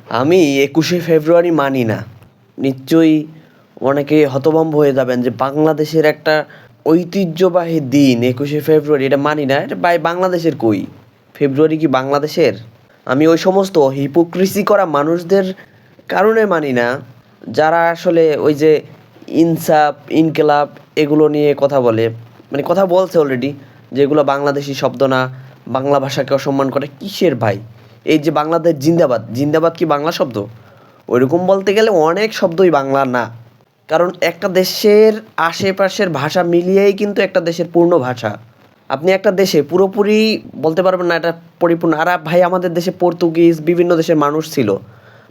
আমি ২১শে ফেব্রুয়ারি মানি না। নিশ্চয়ই অনেকে হতভম্ব হয়ে যাবেন যে বাংলাদেশের একটা ঐতিহ্যবাহী দিন ২১শে ফেব্রুয়ারি এটা মানি না। এটা ভাই বাংলাদেশের কই? ফেব্রুয়ারি কি বাংলাদেশের? আমি ওই সমস্ত হিপোক্রিসি করা মানুষদের কারণে মানি না, যারা আসলে ওই যে ইনসাফ, ইনকেলাব এগুলো নিয়ে কথা বলে। মানে কথা বলছে অলরেডি যে এগুলো বাংলাদেশী শব্দ না, বাংলা ভাষাকে অসম্মান করে। কিসের ভাই? এই যে বাংলাদেশ জিন্দাবাদ, জিন্দাবাদ কি বাংলা শব্দ? ওইরকম বলতে গেলে অনেক শব্দই বাংলা না। কারণ একটা দেশের আশেপাশের ভাষা মিলিয়েই কিন্তু একটা দেশের পূর্ণ ভাষা। আপনি একটা দেশে পুরোপুরি বলতে পারবেন না এটা পরিপূর্ণ। আর ভাই আমাদের দেশে পর্তুগিজ, বিভিন্ন দেশের মানুষ ছিল।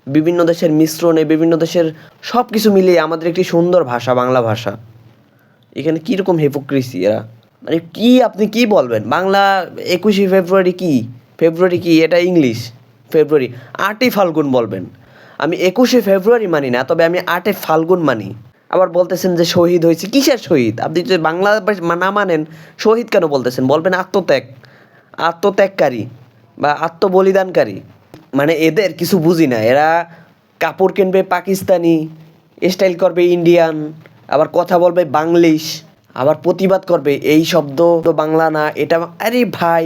বিভিন্ন দেশের মিশ্রণে, বিভিন্ন দেশের সব কিছু মিলিয়ে আমাদের একটি সুন্দর ভাষা বাংলা ভাষা। এখানে কীরকম হিপোক্রিসি এরা! মানে কি আপনি কি বলবেন? বাংলা ২১শে ফেব্রুয়ারি কি? ফেব্রুয়ারি কি এটা ইংলিশ? ফেব্রুয়ারি ৮ই ফাল্গুন বলবেন। আমি ২১শে ফেব্রুয়ারি মানি না, তবে আমি ৮ই ফাল্গুন মানি। আবার বলতেছেন যে শহীদ হয়েছে, কিসের শহীদ? আপনি যদি বাংলা না মানেন, শহীদ কেন বলতেছেন? বলবেন আত্মত্যাগ, আত্মত্যাগকারী বা আত্মবলিদানকারী। মানে এদের কিছু বুঝি না। এরা কাপড় কিনবে পাকিস্তানি, স্টাইল করবে ইন্ডিয়ান, আবার কথা বলবে বাংলিশ, আবার প্রতিবাদ করবে এই শব্দ তো বাংলা না এটা। আরে ভাই,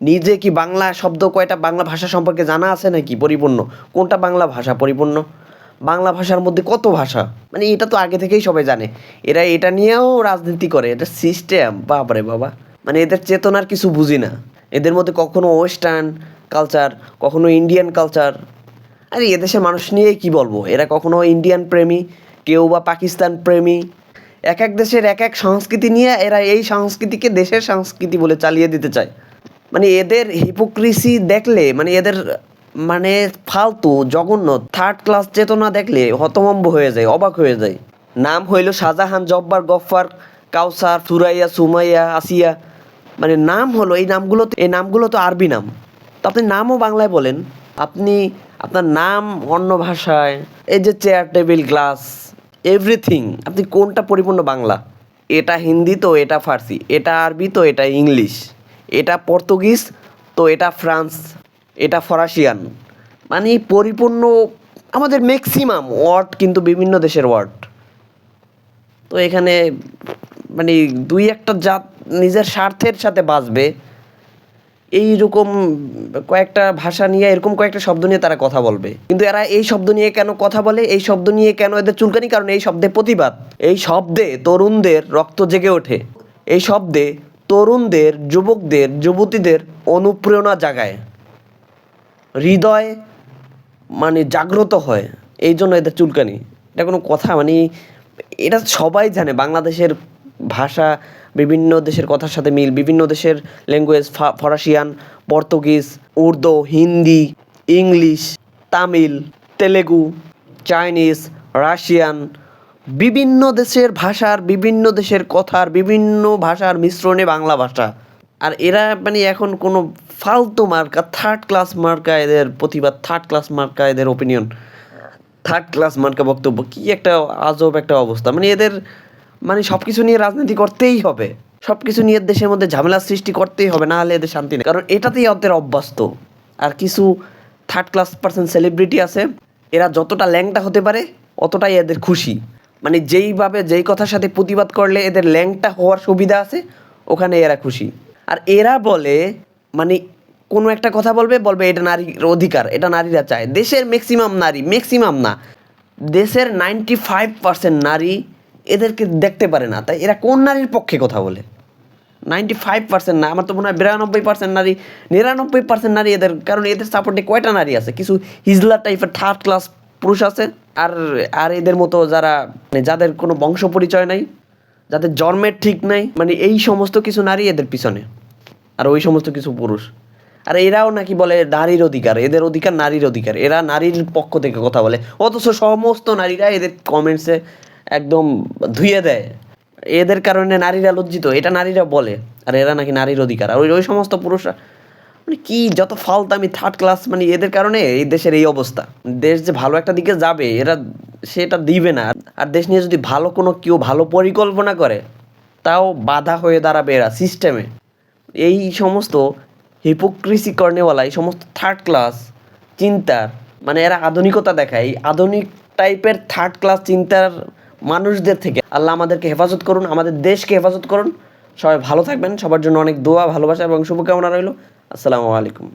নিজে কি বাংলা শব্দ কয়টা বাংলা ভাষা সম্পর্কে জানা আছে নাকি পরিপূর্ণ? কোনটা বাংলা ভাষা পরিপূর্ণ? বাংলা ভাষার মধ্যে কত ভাষা? মানে এটা তো আগে থেকেই সবাই জানে। এরা এটা নিয়েও রাজনীতি করে, এটা সিস্টেম। বাবারে বাবা! মানে এদের চেতনার কিছু বুঝি না। এদের মধ্যে কখনো ওয়েস্টার্ন কালচার, কখনো ইন্ডিয়ান কালচার। আরে এদেশের মানুষ নিয়ে কি বলবো? এরা কখনো ইন্ডিয়ান প্রেমী, কেউ বা পাকিস্তান প্রেমী। এক এক দেশের এক এক সংস্কৃতি নিয়ে এরা এই সংস্কৃতিকে দেশের সংস্কৃতি বলে চালিয়ে দিতে চায়। মানে এদের হিপোক্রিসি দেখলে মানে এদের মানে ফালতু জঘন্য থার্ড ক্লাস চেতনা দেখলে হতভম্ব হয়ে যায়, অবাক হয়ে যায়। নাম হইল শাহজাহান, জব্বার, গফ্ফার, কাউসার, সুরাইয়া, সুমাইয়া, আসিয়া। মানে নাম হলো এই নামগুলো তো আরবি নাম। তো আপনি নামও বাংলায় বলেন। আপনি আপনার নাম অন্য ভাষায়। এই যে চেয়ার, টেবিল, গ্লাস, এভরিথিং, আপনি কোনটা পরিপূর্ণ বাংলা? এটা হিন্দি তো এটা ফার্সি, এটা আরবি তো এটা ইংলিশ, এটা পর্তুগিজ তো এটা ফ্রান্স, এটা ফরাসিয়ান। মানে পরিপূর্ণ আমাদের ম্যাক্সিমাম ওয়ার্ড কিন্তু বিভিন্ন দেশের ওয়ার্ড। তো এখানে মানে দুই একটা জাত নিজের স্বার্থের সাথে বাঁচবে এইরকম কয়েকটা ভাষা নিয়ে, এরকম কয়েকটা শব্দ নিয়ে তারা কথা বলবে। কিন্তু এরা এই শব্দ নিয়ে কেন কথা বলে, এই শব্দ নিয়ে কেন এদের চুলকানি? কারণ এই শব্দে প্রতিবাদ, এই শব্দে তরুণদের রক্ত জেগে ওঠে, এই শব্দে তরুণদের, যুবকদের, যুবতীদের অনুপ্রেরণা জাগায়, হৃদয় মানে জাগ্রত হয়। এই জন্য এদের চুলকানি। এটা কোনো কথা? মানে এটা সবাই জানে বাংলাদেশের ভাষা বিভিন্ন দেশের কথার সাথে মিল, বিভিন্ন দেশের ল্যাঙ্গুয়েজ, ফরাসিয়ান, Portuguese, Urdu, Hindi, English, Tamil, Telugu, Chinese, Russian, বিভিন্ন দেশের ভাষার, বিভিন্ন দেশের কথার, বিভিন্ন ভাষার মিশ্রণে বাংলা ভাষা। আর এরা মানে এখন কোনো ফালতু মার্কা, থার্ড ক্লাস মার্কা এদের প্রতিবাদ, থার্ড ক্লাস মার্কা এদের ওপিনিয়ন, থার্ড ক্লাস মার্কা বক্তব্য। কি একটা আজব একটা অবস্থা! মানে এদের মানে সব কিছু নিয়ে রাজনীতি করতেই হবে, সব কিছু নিয়ে দেশের মধ্যে ঝামেলার সৃষ্টি করতেই হবে, না হলে এদের শান্তি নেই। কারণ এটাতেই ওদের অভ্যস্ত। আর কিছু থার্ড ক্লাস পার্সন সেলিব্রিটি আছে, এরা যতটা ল্যাংটা হতে পারে অতটাই এদের খুশি। মানে যেইভাবে যেই কথার সাথে প্রতিবাদ করলে এদের ল্যাংটা হওয়ার সুবিধা আছে, ওখানে এরা খুশি। আর এরা বলে মানে কোনো একটা কথা বলবে, বলবে এটা নারীর অধিকার, এটা নারীরা চায়। দেশের ম্যাক্সিমাম নারী, ম্যাক্সিমাম না, দেশের 95% নারী এদেরকে দেখতে পারে না। তাই এরা কোন নারীর পক্ষে কথা বলে? 95% না, আমার তো মনে হয় 92% নারী, 99% নারী এদের। কারণ এদের সাপোর্টে কয়টা নারী আছে? কিছু হিজলা টাইপের থার্ড ক্লাস পুরুষ আছে। আর আর এদের মতো যারা মানে যাদের কোনো বংশ পরিচয় নাই, যাদের জন্মের ঠিক নাই, মানে এই সমস্ত কিছু নারী এদের পিছনে, আর ওই সমস্ত কিছু পুরুষ। আর এরাও নাকি বলে নারীর অধিকার, এদের অধিকার নারীর অধিকার, এরা নারীর পক্ষ থেকে কথা বলে। অথচ সমস্ত নারীরা এদের কমেন্টসে একদম ধুয়ে দেয়। এদের কারণে নারীরা লজ্জিত, এটা নারীরা বলে। আর এরা নাকি নারীর অধিকার। আর ওই ওই সমস্ত পুরুষরা মানে কি যত ফালতামি, থার্ড ক্লাস। মানে এদের কারণে এই দেশের এই অবস্থা। দেশ যে ভালো একটা দিকে যাবে এরা সেটা দিবে না। আর দেশ নিয়ে যদি ভালো কোনো কেউ ভালো পরিকল্পনা করে, তাও বাধা হয়ে দাঁড়াবে এরা সিস্টেমে। এই সমস্ত হিপোক্রিসি কর্নেওয়ালা, এই সমস্ত থার্ড ক্লাস চিন্তার মানে এরা আধুনিকতা দেখায়। এই আধুনিক টাইপের থার্ড ক্লাস চিন্তার মানুষদের থেকে আল্লাহ আমাদেরকে হেফাজত করুন, আমাদের দেশকে হেফাজত করুন। সবাই ভালো থাকবেন। সবার জন্য অনেক দোয়া, ভালোবাসা এবং শুভকামনা রইল। আসসালামু আলাইকুম।